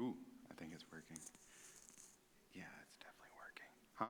Ooh, I think it's working. Yeah, it's definitely working. Huh?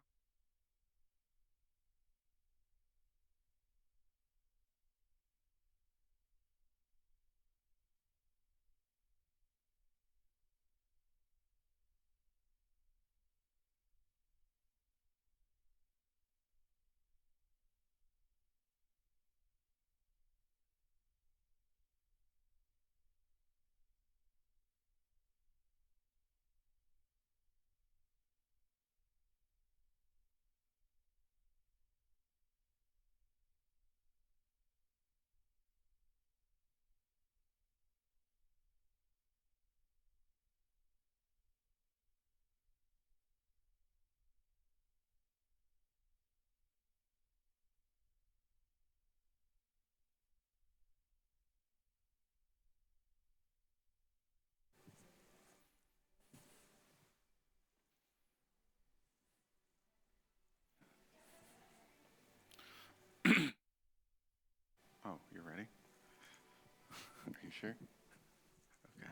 Oh, you're ready? Are you sure? Okay.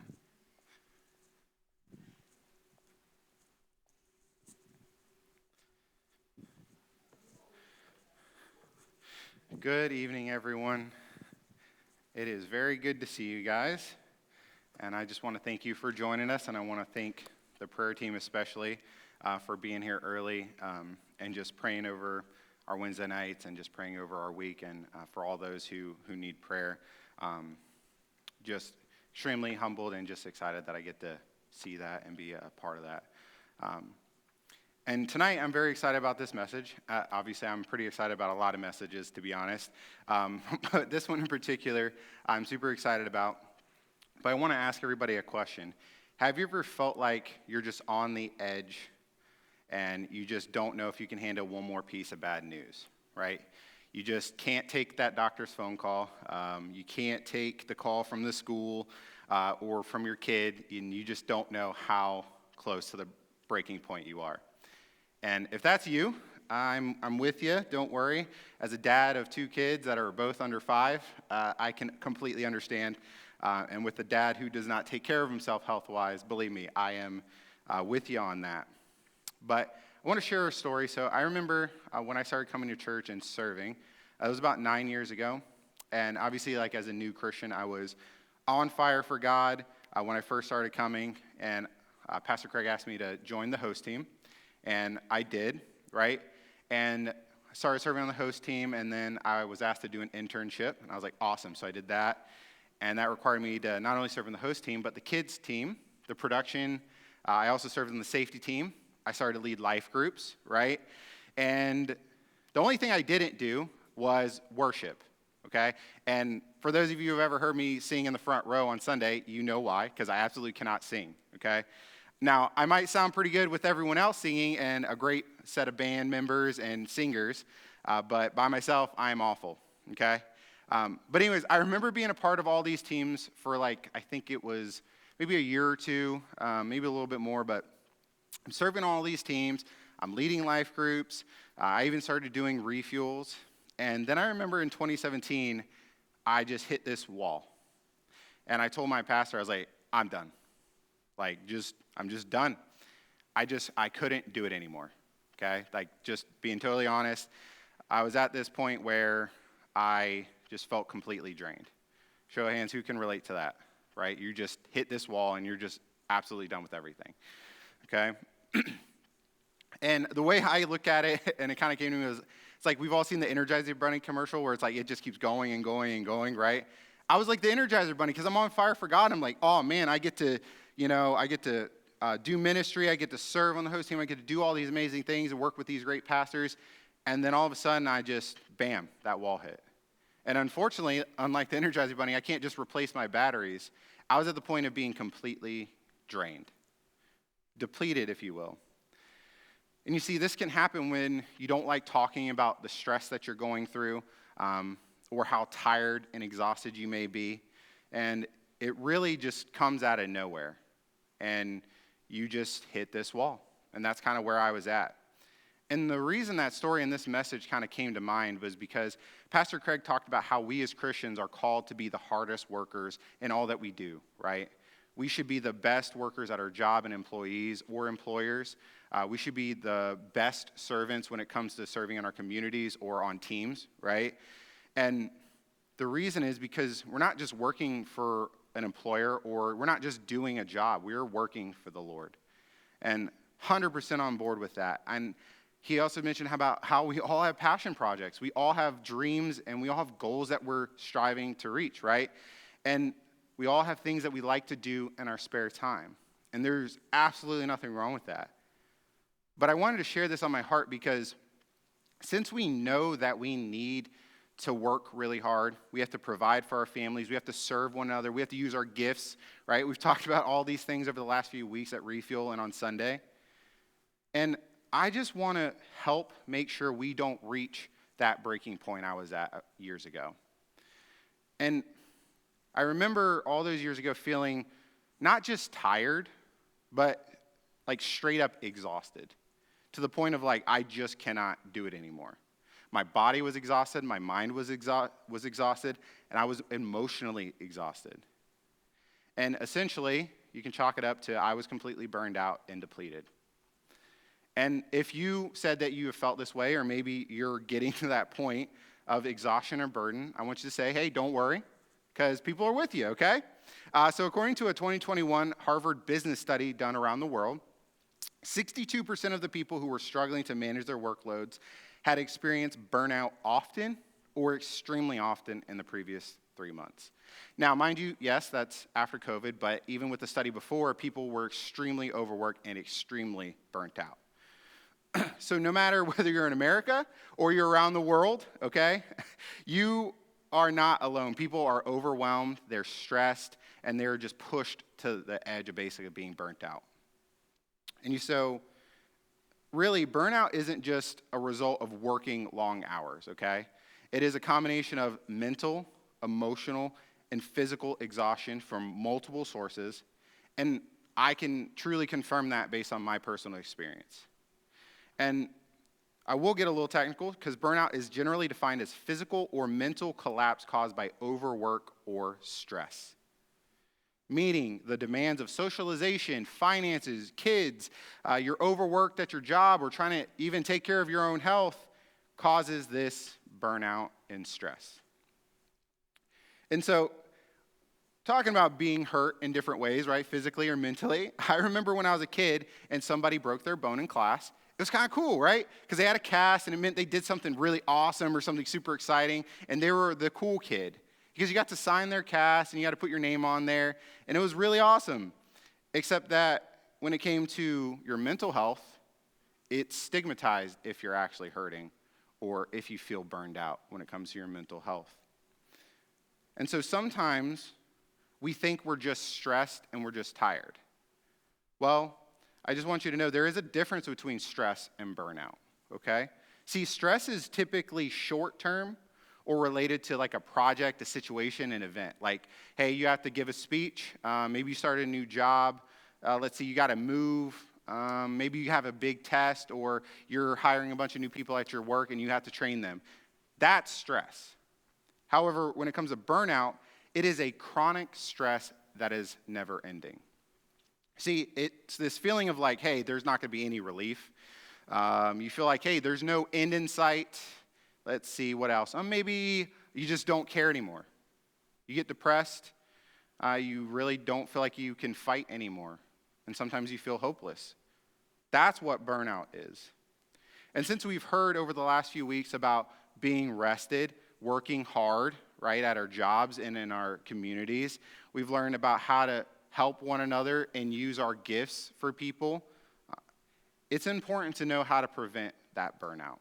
Good evening, everyone. It is very good to see you guys. And I just want to thank you for joining us, and I want to thank the prayer team especially for being here early and just praying over our Wednesday nights and just praying over our week and for all those who need prayer. Just extremely humbled and just excited that I get to see that and be a part of that. And tonight, I'm very excited about this message. Obviously, I'm pretty excited about a lot of messages, to be honest. But this one in particular, I'm super excited about. But I want to ask everybody a question. Have you ever felt like you're just on the edge and you just don't know if you can handle one more piece of bad news, right? You just can't take that doctor's phone call. You can't take the call from the school or from your kid, and you just don't know how close to the breaking point you are. And if that's you, I'm with you, don't worry. As a dad of 2 kids that are both under 5, I can completely understand. And with a dad who does not take care of himself health-wise, believe me, I am with you on that. But I want to share a story. So I remember when I started coming to church and serving, it was about 9 years ago. And obviously, like as a new Christian, I was on fire for God when I first started coming. And Pastor Craig asked me to join the host team. And I did, right? And I started serving on the host team, and then I was asked to do an internship, and I was like, awesome. So I did that, and that required me to not only serve on the host team, but the kids team, the production. I also served in the safety team. I started to lead life groups, right? And the only thing I didn't do was worship, okay? And for those of you who have ever heard me sing in the front row on Sunday, you know why, because I absolutely cannot sing, okay? Now, I might sound pretty good with everyone else singing and a great set of band members and singers, but by myself, I am awful, okay? But anyways, I remember being a part of all these teams for I think it was maybe a year or two, maybe a little bit more, but I'm serving all these teams. I'm leading life groups. I even started doing refuels. And then I remember in 2017, I just hit this wall. And I told my pastor, I was like, I'm done. I'm just done. I couldn't do it anymore, okay? Just being totally honest, I was at this point where I just felt completely drained. Show of hands, who can relate to that, right? You just hit this wall and you're just absolutely done with everything, okay? And the way I look at it, and it kind of came to me, was it's like we've all seen the Energizer Bunny commercial where it's like it just keeps going and going and going, right? I was like the Energizer Bunny because I'm on fire for God. I'm like, oh man, I get to do ministry. I get to serve on the host team. I get to do all these amazing things and work with these great pastors. And then all of a sudden, bam, that wall hit. And unfortunately, unlike the Energizer Bunny, I can't just replace my batteries. I was at the point of being completely drained, depleted, if you will. And you see, this can happen when you don't like talking about the stress that you're going through or how tired and exhausted you may be. And it really just comes out of nowhere. And you just hit this wall. And that's kind of where I was at. And the reason that story and this message kind of came to mind was because Pastor Craig talked about how we as Christians are called to be the hardest workers in all that we do, right? We should be the best workers at our job and employees or employers. We should be the best servants when it comes to serving in our communities or on teams, right? And the reason is because we're not just working for an employer, or we're not just doing a job. We're working for the Lord. And 100% on board with that. And he also mentioned about how we all have passion projects. We all have dreams, and we all have goals that we're striving to reach, right? And we all have things that we like to do in our spare time. And there's absolutely nothing wrong with that. But I wanted to share this on my heart because since we know that we need to work really hard, we have to provide for our families, we have to serve one another, we have to use our gifts, right? We've talked about all these things over the last few weeks at Refuel and on Sunday. And I just want to help make sure we don't reach that breaking point I was at years ago. And I remember all those years ago feeling not just tired, but like straight up exhausted, to the point of like, I just cannot do it anymore. My body was exhausted, my mind was exhausted, and I was emotionally exhausted. And essentially, you can chalk it up to I was completely burned out and depleted. And if you said that you have felt this way, or maybe you're getting to that point of exhaustion or burden, I want you to say, hey, don't worry, because people are with you, okay? So according to a 2021 Harvard business study done around the world, 62% of the people who were struggling to manage their workloads had experienced burnout often or extremely often in the previous 3 months. Now, mind you, yes, that's after COVID, but even with the study before, people were extremely overworked and extremely burnt out. So no matter whether you're in America or you're around the world, okay, you are not alone. People are overwhelmed, they're stressed, and they're just pushed to the edge of basically being burnt out. And really, burnout isn't just a result of working long hours, okay? It is a combination of mental, emotional, and physical exhaustion from multiple sources, and I can truly confirm that based on my personal experience. And I will get a little technical, because burnout is generally defined as physical or mental collapse caused by overwork or stress. Meaning the demands of socialization, finances, kids, you're overworked at your job or trying to even take care of your own health causes this burnout and stress. And so, talking about being hurt in different ways, right, physically or mentally, I remember when I was a kid and somebody broke their bone in class. It was kind of cool, right? Because they had a cast and it meant they did something really awesome or something super exciting, and they were the cool kid. Because you got to sign their cast and you got to put your name on there, and it was really awesome. Except that when it came to your mental health, it's stigmatized if you're actually hurting or if you feel burned out when it comes to your mental health. And so sometimes we think we're just stressed and we're just tired. Well, I just want you to know there is a difference between stress and burnout, okay? See, stress is typically short-term or related to like a project, a situation, an event. Like, hey, you have to give a speech. Maybe you started a new job. Let's see, you got to move. Maybe you have a big test, or you're hiring a bunch of new people at your work and you have to train them. That's stress. However, when it comes to burnout, it is a chronic stress that is never ending. See, it's this feeling of like, hey, there's not going to be any relief. You feel like, hey, there's no end in sight. Let's see, what else? Maybe you just don't care anymore. You get depressed. You really don't feel like you can fight anymore. And sometimes you feel hopeless. That's what burnout is. And since we've heard over the last few weeks about being rested, working hard, right, at our jobs and in our communities, we've learned about how to help one another and use our gifts for people. It's important to know how to prevent that burnout.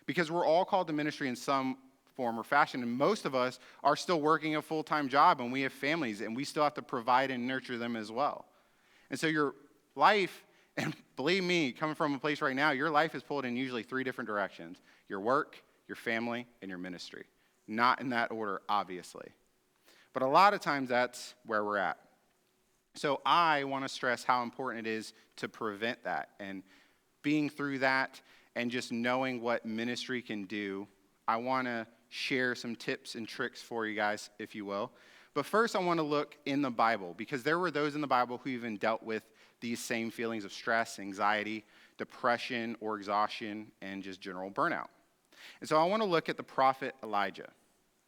Because we're all called to ministry in some form or fashion, and most of us are still working a full-time job, and we have families, and we still have to provide and nurture them as well. And so your life, and believe me, coming from a place right now, your life is pulled in usually 3 different directions: your work, your family, and your ministry. Not in that order, obviously. But a lot of times that's where we're at. So I want to stress how important it is to prevent that, and being through that and just knowing what ministry can do. I want to share some tips and tricks for you guys, if you will. But first, I want to look in the Bible, because there were those in the Bible who even dealt with these same feelings of stress, anxiety, depression, or exhaustion, and just general burnout. And so I want to look at the prophet Elijah.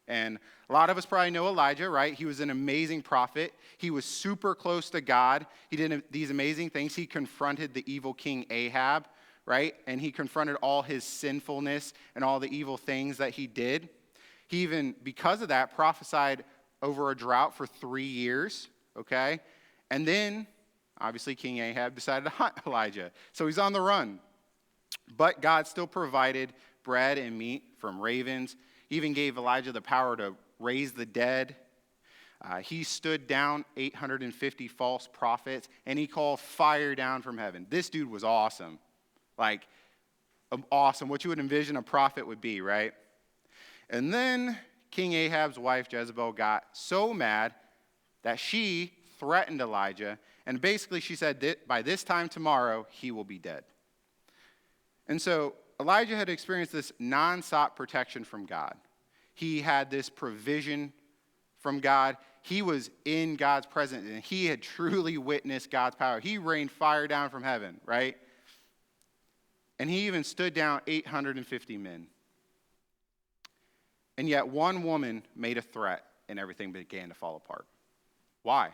And a lot of us probably know Elijah, right? He was an amazing prophet. He was super close to God. He did these amazing things. He confronted the evil king Ahab, right? And he confronted all his sinfulness and all the evil things that he did. He even, because of that, prophesied over a drought for 3 years, okay? And then, obviously, King Ahab decided to hunt Elijah. So he's on the run. But God still provided bread and meat from ravens. He even gave Elijah the power to raise the dead. He stood down 850 false prophets, and he called fire down from heaven. This dude was awesome. Like, awesome. What you would envision a prophet would be, right? And then King Ahab's wife, Jezebel, got so mad that she threatened Elijah. And basically she said, by this time tomorrow, he will be dead. And so Elijah had experienced this nonstop protection from God. He had this provision from God. He was in God's presence, and he had truly witnessed God's power. He rained fire down from heaven, right? And he even stood down 850 men. And yet one woman made a threat, and everything began to fall apart. Why?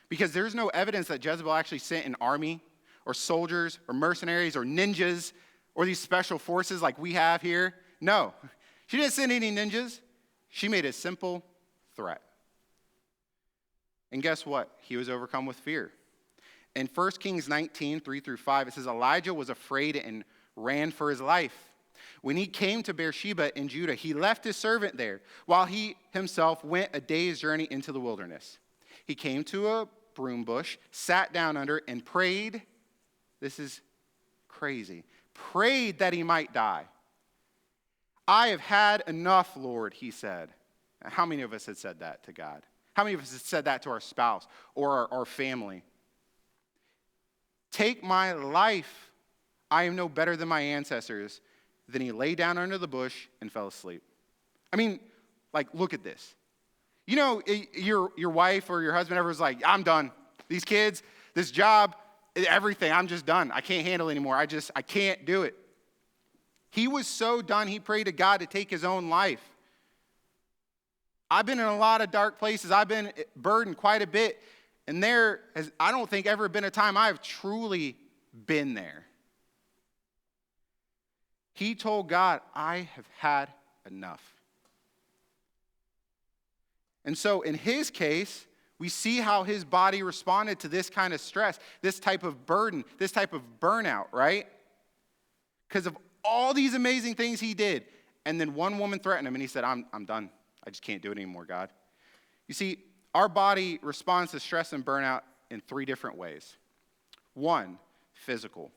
Because there's no evidence that Jezebel actually sent an army or soldiers or mercenaries or ninjas or these special forces like we have here. No, she didn't send any ninjas. She made a simple threat. And guess what? He was overcome with fear. In 1 Kings 19, 3-5, it says, Elijah was afraid and ran for his life. When he came to Beersheba in Judah, he left his servant there, while he himself went a day's journey into the wilderness. He came to a broom bush, sat down under it, and prayed. This is crazy. Prayed that he might die. I have had enough, Lord, he said. How many of us had said that to God? How many of us had said that to our spouse or our family? Take my life. I am no better than my ancestors. Then he lay down under the bush and fell asleep. I mean, like, look at this. You know, your wife or your husband ever was like, I'm done. These kids, this job, everything, I'm just done. I can't handle it anymore. I can't do it. He was so done, he prayed to God to take his own life. I've been in a lot of dark places. I've been burdened quite a bit. And there has, I don't think, ever been a time I've truly been there. He told God, I have had enough. And so in his case, we see how his body responded to this kind of stress, this type of burden, this type of burnout, right? Because of all these amazing things he did. And then one woman threatened him, and he said, I'm done. I just can't do it anymore, God. You see, our body responds to stress and burnout in 3 different ways. 1, physical,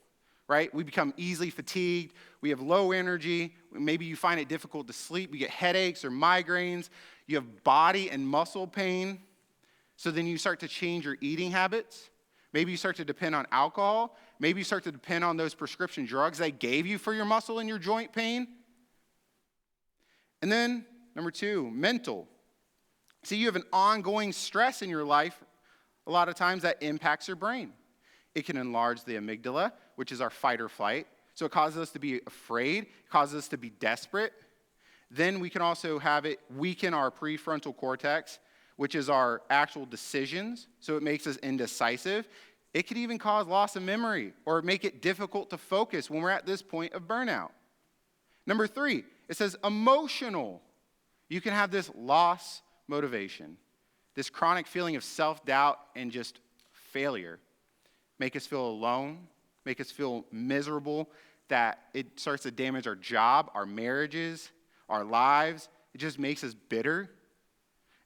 right? We become easily fatigued. We have low energy. Maybe you find it difficult to sleep. You get headaches or migraines. You have body and muscle pain. So then you start to change your eating habits. Maybe you start to depend on alcohol. Maybe you start to depend on those prescription drugs they gave you for your muscle and your joint pain. And then, number 2, mental. See, you have an ongoing stress in your life a lot of times that impacts your brain. It can enlarge the amygdala, which is our fight or flight. So it causes us to be afraid, it causes us to be desperate. Then we can also have it weaken our prefrontal cortex, which is our actual decisions. So it makes us indecisive. It could even cause loss of memory or make it difficult to focus when we're at this point of burnout. Number 3, it says emotional. You can have this loss motivation, this chronic feeling of self-doubt and just failure. Make us feel alone, make us feel miserable, that it starts to damage our job, our marriages, our lives. It just makes us bitter.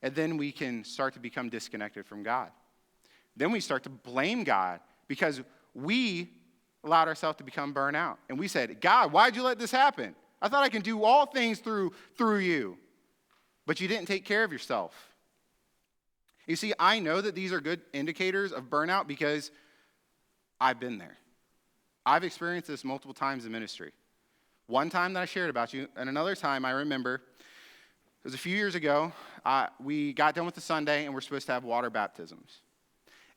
And then we can start to become disconnected from God. Then we start to blame God because we allowed ourselves to become burnt out. And we said, God, why'd you let this happen? I thought I can do all things through you. But you didn't take care of yourself. You see, I know that these are good indicators of burnout because I've been there. I've experienced this multiple times in ministry. One time that I shared about you, and another time I remember It was a few years ago. We got done with the Sunday, and we're supposed to have water baptisms.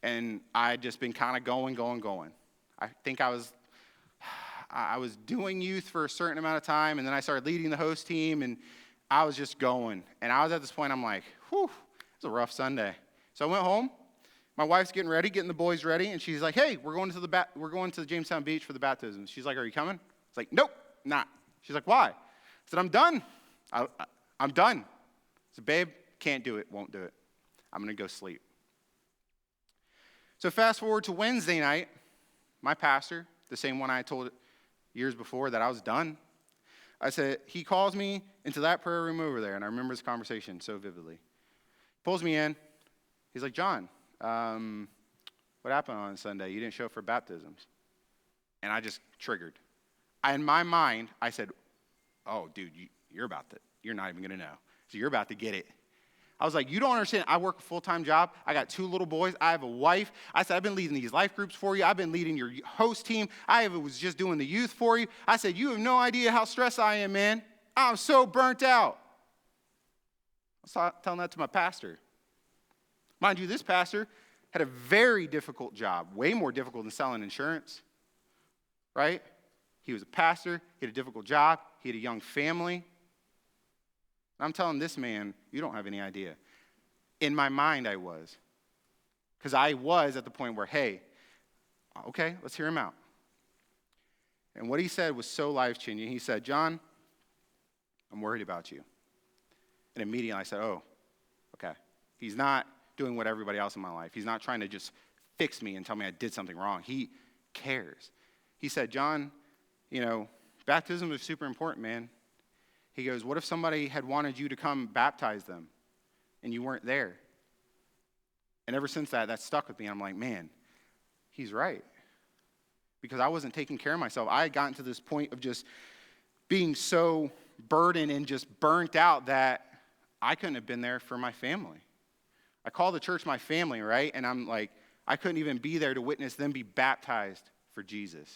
And I had just been kind of going. I think I was doing youth for a certain amount of time, and then I started leading the host team, and I was just going. And I was at this point, I'm like, whew, it was a rough Sunday. So I went home. My wife's getting the boys ready, and she's like, hey, we're going to Jamestown Beach for the baptism. She's like, are you coming? It's like, nope, not. She's like, why? I said, I'm done. I'm done. I said, babe, can't do it, won't do it. I'm going to go sleep. So fast forward to Wednesday night, my pastor, the same one I told years before that I was done, he calls me into that prayer room over there, and I remember this conversation so vividly. Pulls me in. He's like, John, what happened on Sunday? You didn't show up for baptisms. And I just triggered. In my mind, I said, oh, dude, you're not even going to know. So you're about to get it. I was like, you don't understand. I work a full-time job. I got 2 little boys. I have a wife. I said, I've been leading these life groups for you. I've been leading your host team. I was just doing the youth for you. I said, you have no idea how stressed I am, man. I'm so burnt out. I was telling that to my pastor. Mind you, this pastor had a very difficult job, way more difficult than selling insurance, right? He was a pastor. He had a difficult job. He had a young family. I'm telling this man, you don't have any idea. In my mind, I was. Because I was at the point where, hey, okay, let's hear him out. And what he said was so life-changing. He said, John, I'm worried about you. And immediately I said, oh, okay. He's not doing what everybody else in my life. He's not trying to just fix me and tell me I did something wrong. He cares. He said, John, baptism is super important, man. He goes, what if somebody had wanted you to come baptize them and you weren't there? And ever since that stuck with me. I'm like, man, he's right. Because I wasn't taking care of myself. I had gotten to this point of just being so burdened and just burnt out that I couldn't have been there for my family. I call the church my family, right? And I'm like, I couldn't even be there to witness them be baptized for Jesus.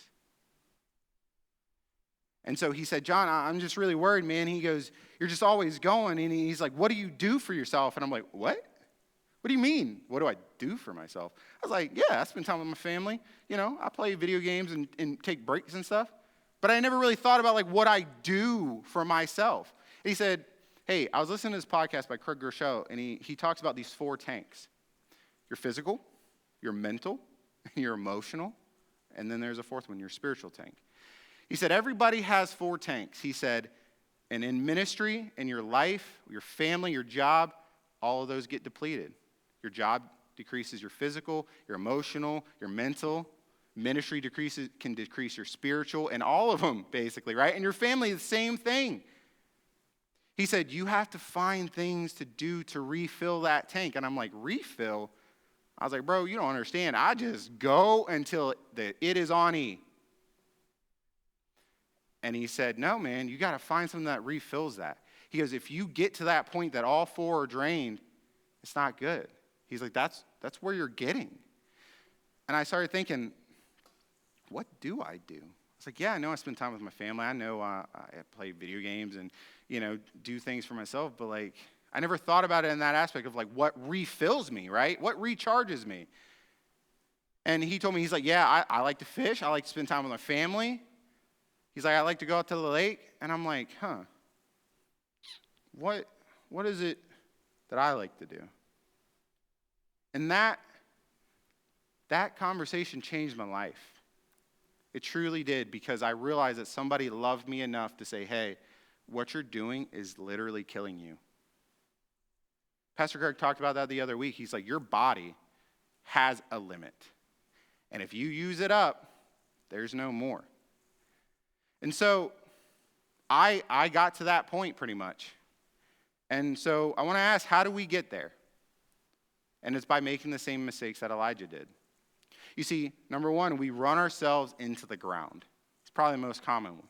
And so he said, John, I'm just really worried, man. He goes, you're just always going. And he's like, what do you do for yourself? And I'm like, what? What do you mean? What do I do for myself? I was like, yeah, I spend time with my family. I play video games and take breaks and stuff. But I never really thought about what I do for myself. And he said, hey, I was listening to this podcast by Craig Groeschel, and he talks about these 4 tanks. Your physical, your mental, your emotional, and then there's a 4th one, your spiritual tank. He said, everybody has 4 tanks. He said, and in ministry, in your life, your family, your job, all of those get depleted. Your job decreases your physical, your emotional, your mental. Ministry can decrease your spiritual, and all of them, basically, right? And your family, the same thing. He said, you have to find things to do to refill that tank. And I'm like, refill? I was like, bro, you don't understand. I just go until it is on E. And he said, no, man, you got to find something that refills that. He goes, if you get to that point that all 4 are drained, it's not good. He's like, that's where you're getting. And I started thinking, what do I do? I was like, yeah, I know I spend time with my family. I know I play video games and, do things for myself. But, I never thought about it in that aspect of, what refills me, right? What recharges me? And he told me, he's like, yeah, I like to fish. I like to spend time with my family. He's like, I like to go out to the lake. And I'm like, what is it that I like to do? And that conversation changed my life. It truly did, because I realized that somebody loved me enough to say, hey, what you're doing is literally killing you. Pastor Greg talked about that the other week. He's like, your body has a limit. And if you use it up, there's no more. And so I got to that point pretty much. And so I want to ask, how do we get there? And it's by making the same mistakes that Elijah did. You see, number 1, we run ourselves into the ground. It's probably the most common one.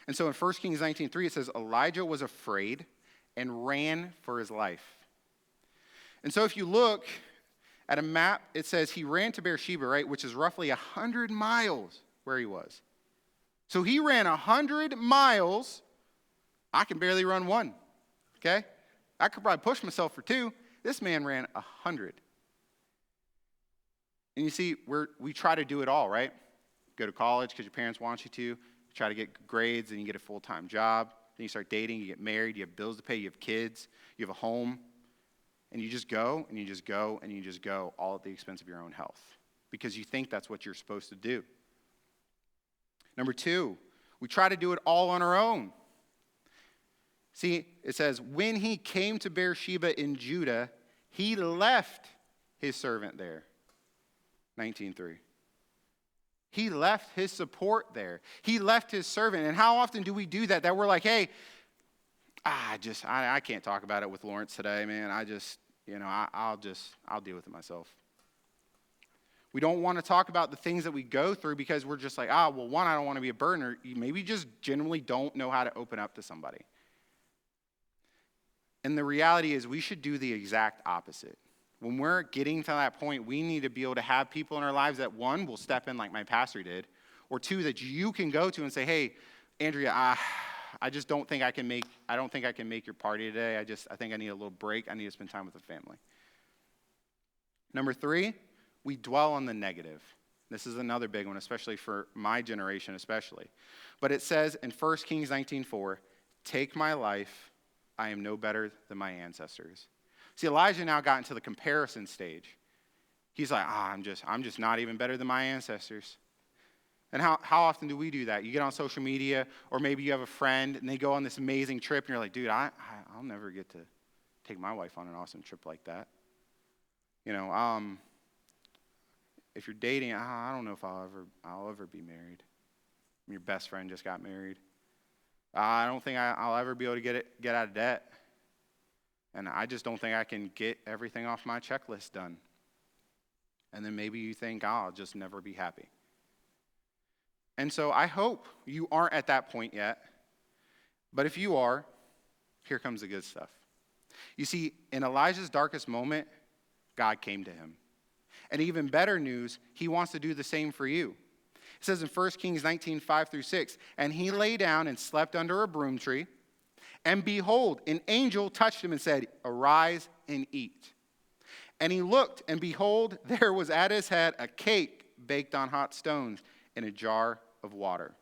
And so in 1 Kings 19:3, it says, Elijah was afraid and ran for his life. And so if you look at a map, it says he ran to Beersheba, right, which is roughly 100 miles where he was. So he ran 100 miles. I can barely run 1. okay? I could probably push myself for 2. This man ran 100. And you see, we try to do it all, right? Go to college because your parents want you to. You try to get grades, and you get a full-time job. Then you start dating, you get married, you have bills to pay, you have kids, you have a home. And you just go, and you just go, and you just go, all at the expense of your own health. Because you think that's what you're supposed to do. Number 2, we try to do it all on our own. See, it says, when he came to Beersheba in Judah, he left his servant there. 19:3. He left his support there. He left his servant. And how often do we do that? That we're like, hey, I can't talk about it with Lawrence today, man. I'll deal with it myself. We don't want to talk about the things that we go through because we're just like, one, I don't want to be a burden, or you maybe just genuinely don't know how to open up to somebody. And the reality is we should do the exact opposite. When we're getting to that point, we need to be able to have people in our lives that, 1, will step in like my pastor did, or 2, that you can go to and say, hey, Andrea, I don't think I can make your party today. I think I need a little break. I need to spend time with the family. Number 3, we dwell on the negative. This is another big one, especially for my generation especially. But it says in 1 Kings 19:4, take my life, I am no better than my ancestors. See, Elijah now got into the comparison stage. He's like, I'm just not even better than my ancestors. And how often do we do that? You get on social media, or maybe you have a friend, and they go on this amazing trip, and you're like, dude, I'll never get to take my wife on an awesome trip like that. If you're dating, I don't know if I'll ever be married. Your best friend just got married. I don't think I'll ever be able to get out of debt. And I just don't think I can get everything off my checklist done. And then maybe you think, I'll just never be happy. And so I hope you aren't at that point yet. But if you are, here comes the good stuff. You see, in Elijah's darkest moment, God came to him. And even better news, he wants to do the same for you. It says in 1 Kings 19:5-6, and he lay down and slept under a broom tree. And behold, an angel touched him and said, arise and eat. And he looked, and behold, there was at his head a cake baked on hot stones in a jar of water.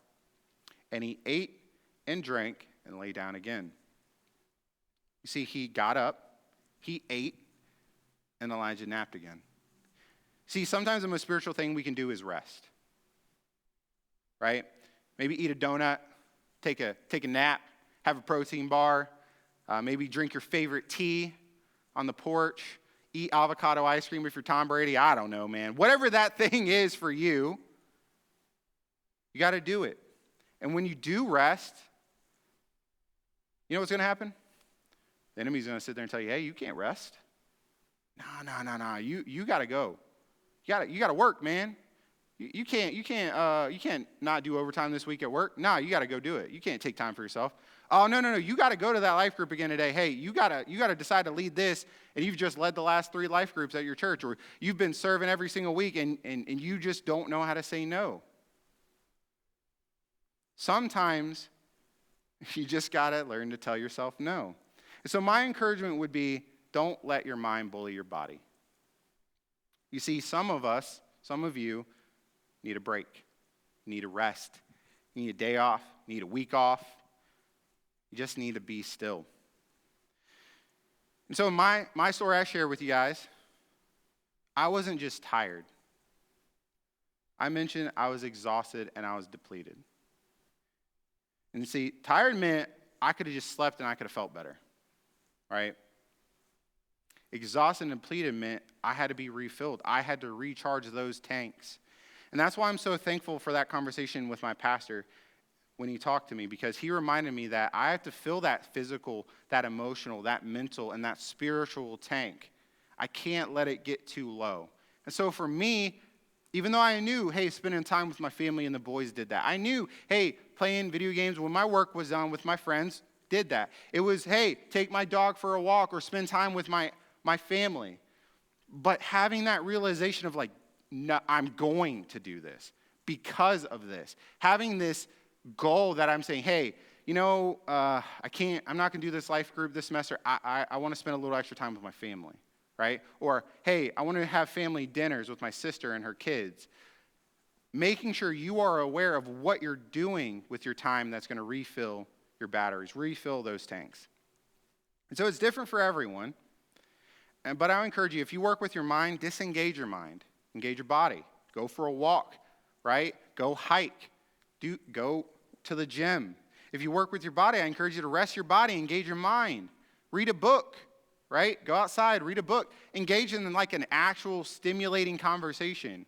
And he ate and drank and lay down again. You see, he got up, he ate, and Elijah napped again. See, sometimes the most spiritual thing we can do is rest. Right? Maybe eat a donut, take a nap, have a protein bar, maybe drink your favorite tea on the porch, eat avocado ice cream if you're Tom Brady. I don't know, man. Whatever that thing is for you, you got to do it. And when you do rest, you know what's going to happen? The enemy's going to sit there and tell you, hey, you can't rest. No. You got to go. You got to work, man. You can't not do overtime this week at work. No, you got to go do it. You can't take time for yourself. Oh, no. You got to go to that life group again today. Hey, you got to decide to lead this, and you've just led the last 3 life groups at your church, or you've been serving every single week, and you just don't know how to say no. Sometimes you just got to learn to tell yourself no. And so my encouragement would be, don't let your mind bully your body. You see, some of you, need a break, need a rest, you need a day off, you need a week off. You just need to be still. And so my story I share with you guys, I wasn't just tired. I mentioned I was exhausted and I was depleted. And see, tired meant I could have just slept and I could have felt better, right? Exhausted and depleted meant I had to be refilled. I had to recharge those tanks. And that's why I'm so thankful for that conversation with my pastor when he talked to me, because he reminded me that I have to fill that physical, that emotional, that mental, and that spiritual tank. I can't let it get too low. And so for me, even though I knew, hey, spending time with my family and the boys did that. I knew, hey, playing video games when my work was done with my friends did that. It was, hey, take my dog for a walk or spend time with my family. But having that realization of like, no, I'm going to do this because of this. Having this goal that I'm saying, hey, I'm not going to do this life group this semester. I want to spend a little extra time with my family, right? Or, hey, I want to have family dinners with my sister and her kids. Making sure you are aware of what you're doing with your time that's going to refill your batteries, refill those tanks. And so it's different for everyone. But I encourage you, if you work with your mind, disengage your mind. Engage your body. Go for a walk, right? Go hike. Go to the gym. If you work with your body, I encourage you to rest your body, engage your mind. Read a book, right? Go outside, read a book. Engage in like an actual stimulating conversation.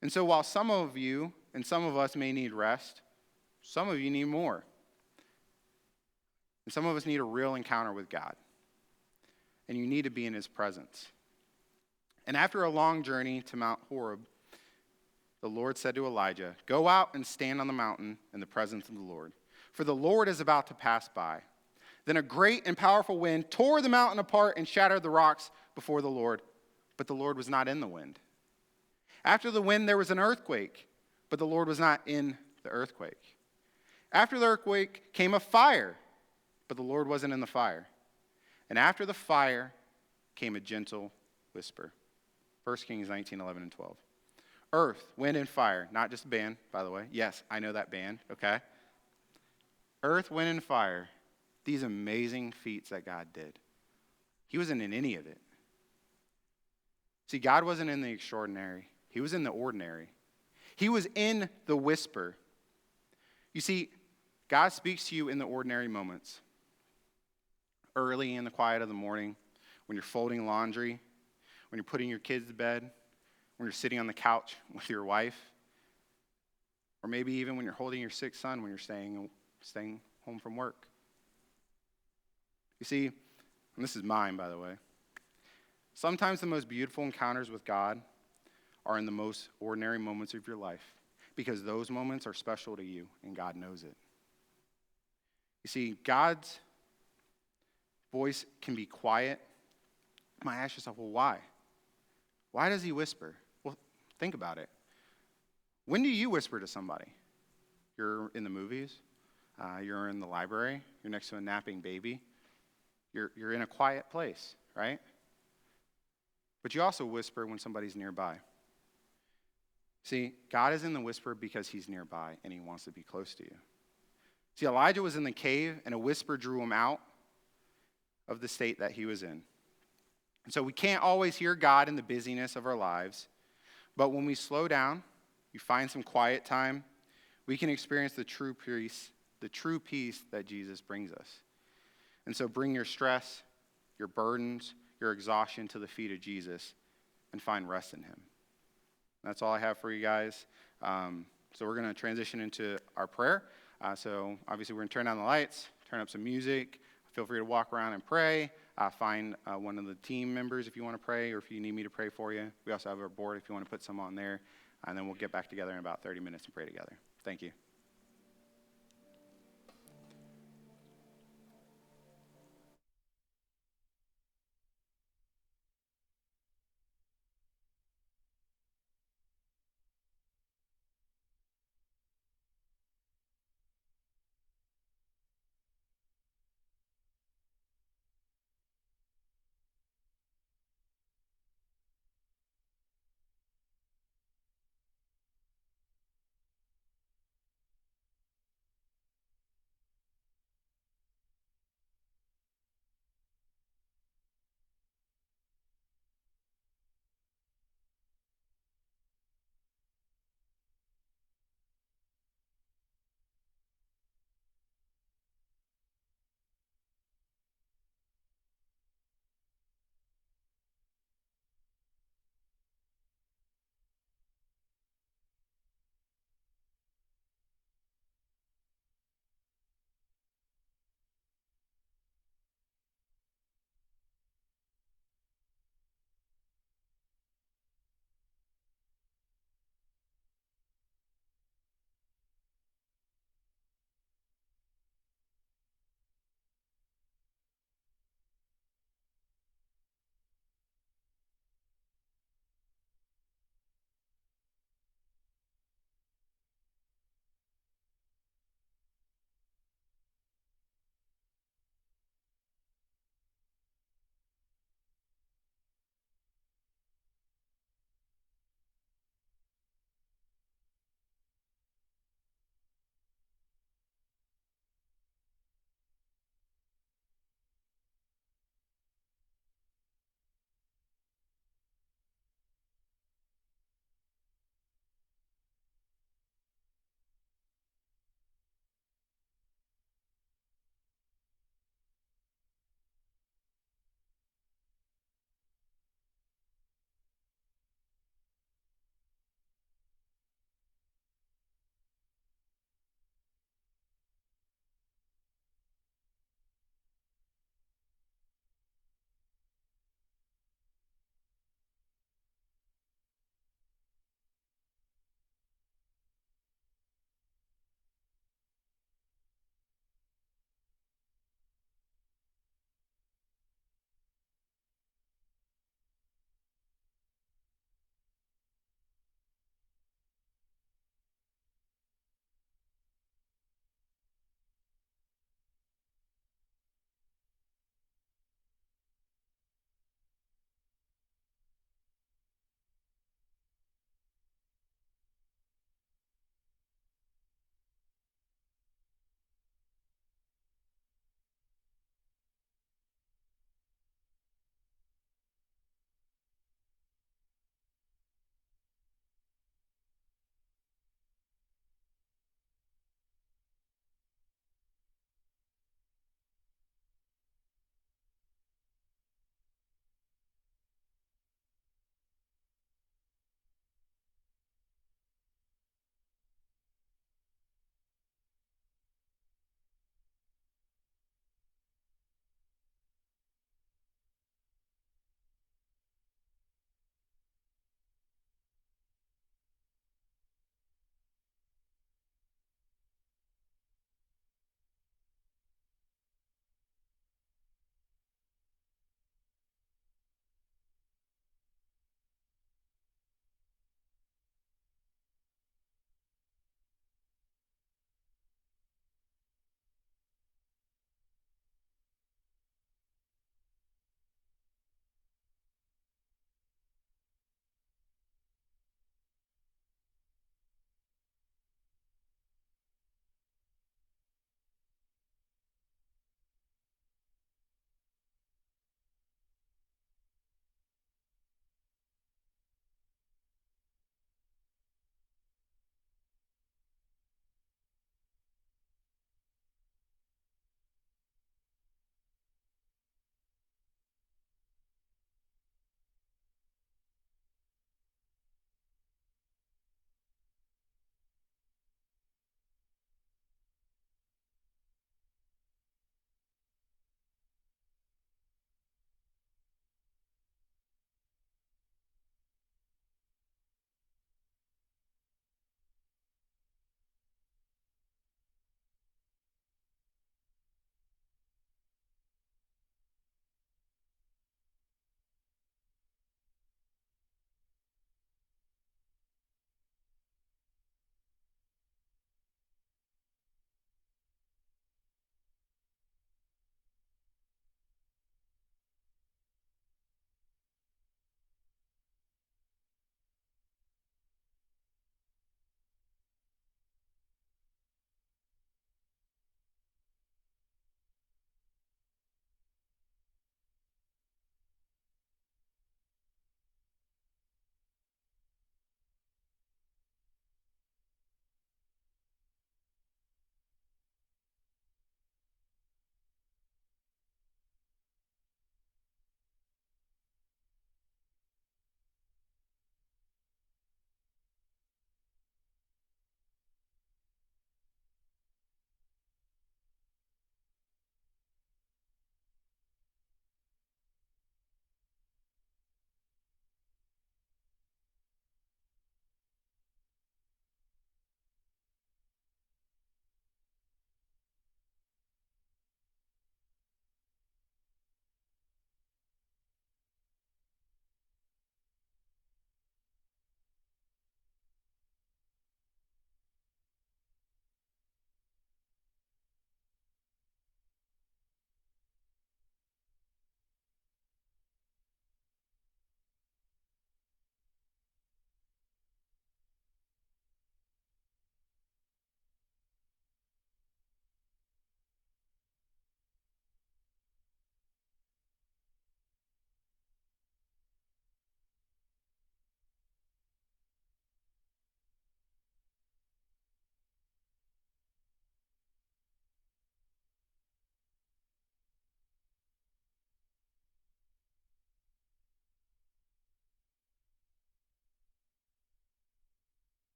And so while some of you and some of us may need rest, some of you need more. And some of us need a real encounter with God. And you need to be in his presence. And after a long journey to Mount Horeb, the Lord said to Elijah, "Go out and stand on the mountain in the presence of the Lord, for the Lord is about to pass by." Then a great and powerful wind tore the mountain apart and shattered the rocks before the Lord, but the Lord was not in the wind. After the wind, there was an earthquake, but the Lord was not in the earthquake. After the earthquake came a fire, but the Lord wasn't in the fire. And after the fire came a gentle whisper. 1 Kings 19, 11, and 12. Earth, wind, and fire. Not just a band, by the way. Yes, I know that band, okay? Earth, wind, and fire. These amazing feats that God did. He wasn't in any of it. See, God wasn't in the extraordinary. He was in the ordinary. He was in the whisper. You see, God speaks to you in the ordinary moments. Early in the quiet of the morning, when you're folding laundry, when you're putting your kids to bed, when you're sitting on the couch with your wife, or maybe even when you're holding your sick son when you're staying home from work. You see, and this is mine, by the way, sometimes the most beautiful encounters with God are in the most ordinary moments of your life, because those moments are special to you, and God knows it. You see, God's voice can be quiet. You might ask yourself, well, why? Why does he whisper? Well, think about it. When do you whisper to somebody? You're in the movies. You're in the library. You're next to a napping baby. You're in a quiet place, right? But you also whisper when somebody's nearby. See, God is in the whisper because he's nearby and he wants to be close to you. See, Elijah was in the cave and a whisper drew him out of the state that he was in. And so we can't always hear God in the busyness of our lives, but when we slow down, we find some quiet time, we can experience the true peace that Jesus brings us. And so bring your stress, your burdens, your exhaustion to the feet of Jesus and find rest in him. That's all I have for you guys. So we're going to transition into our prayer. So obviously we're going to turn down the lights, turn up some music. Feel free to walk around and pray. Find one of the team members if you want to pray or if you need me to pray for you. We also have our board if you want to put some on there. And then we'll get back together in about 30 minutes and pray together. Thank you.